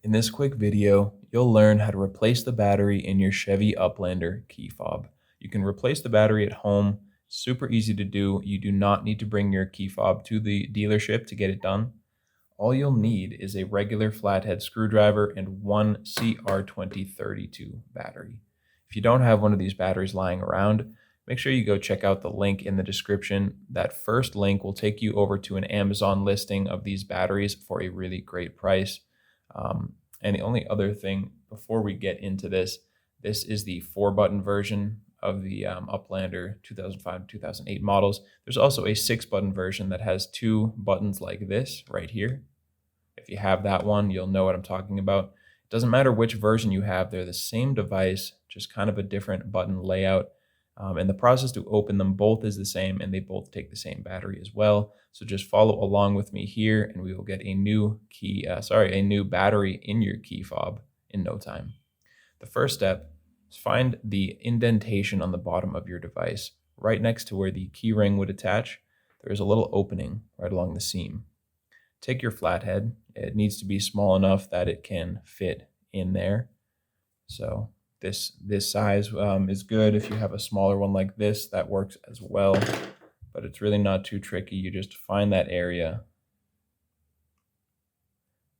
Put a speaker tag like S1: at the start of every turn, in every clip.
S1: In this quick video, you'll learn how to replace the battery in your Chevy Uplander key fob. You can replace the battery at home. Super easy to do. You do not need to bring your key fob to the dealership to get it done. All you'll need is a regular flathead screwdriver and one CR2032 battery. If you don't have one of these batteries lying around, make sure you go check out the link in the description. That first link will take you over to an Amazon listing of these batteries for a really great price. And the only other thing before we get into this is the 4-button version of the Uplander 2005-2008 models. There's also a 6-button version that has 2 buttons like this right here. If you have that one, you'll know what I'm talking about. It doesn't matter which version you have, they're the same device, just kind of a different button layout. And the process to open them both is the same, and they both take the same battery as well. So just follow along with me here, and we will get a new battery in your key fob in no time. The first step is find the indentation on the bottom of your device. Right next to where the key ring would attach, there is a little opening right along the seam. Take your flathead. It needs to be small enough that it can fit in there. So this size is good. If you have a smaller one like this, that works as well, but it's really not too tricky. You just find that area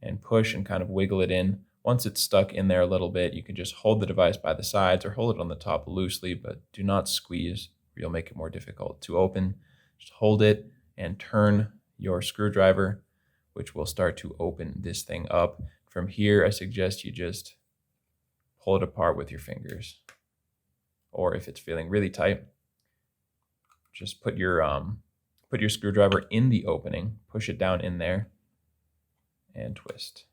S1: and push and kind of wiggle it in. Once it's stuck in there a little bit, you can just hold the device by the sides or hold it on the top loosely, but do not squeeze or you'll make it more difficult to open. Just hold it and turn your screwdriver, which will start to open this thing up. From here, I suggest you just pull it apart with your fingers. Or if it's feeling really tight, just put your screwdriver in the opening, push it down in there, and twist.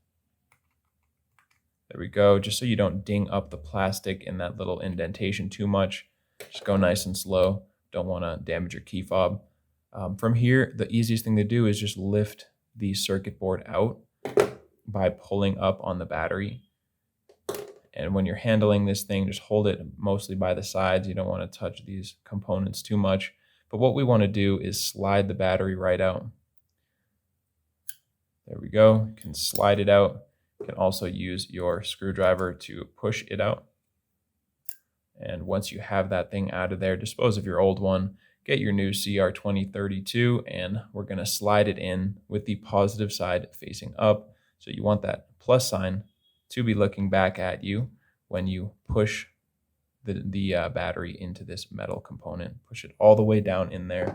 S1: There we go, just so you don't ding up the plastic in that little indentation too much. Just go nice and slow. Don't want to damage your key fob. From here, the easiest thing to do is just lift the circuit board out by pulling up on the battery. And when you're handling this thing, just hold it mostly by the sides. You don't want to touch these components too much. But what we want to do is slide the battery right out. There we go. You can slide it out. You can also use your screwdriver to push it out. And once you have that thing out of there, dispose of your old one. Get your new CR2032, and we're going to slide it in with the positive side facing up. So you want that plus sign to be looking back at you when you push the battery into this metal component. Push it all the way down in there.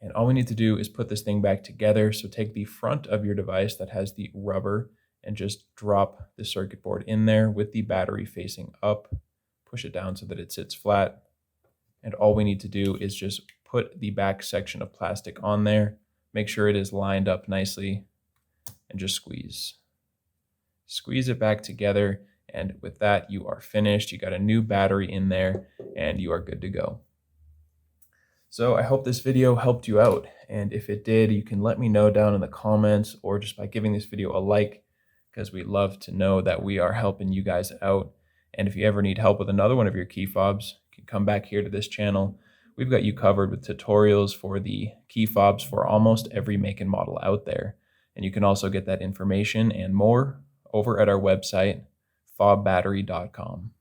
S1: And all we need to do is put this thing back together. So take the front of your device that has the rubber and just drop the circuit board in there with the battery facing up. Push it down so that it sits flat. And all we need to do is just put the back section of plastic on there. Make sure it is lined up nicely and just squeeze. Squeeze it back together, and with that, you are finished. You got a new battery in there, and you are good to go. So I hope this video helped you out, and if it did, you can let me know down in the comments or just by giving this video a like, because we love to know that we are helping you guys out. And if you ever need help with another one of your key fobs, you can come back here to this channel. We've got you covered with tutorials for the key fobs for almost every make and model out there. And you can also get that information and more over at our website, FobBattery.com.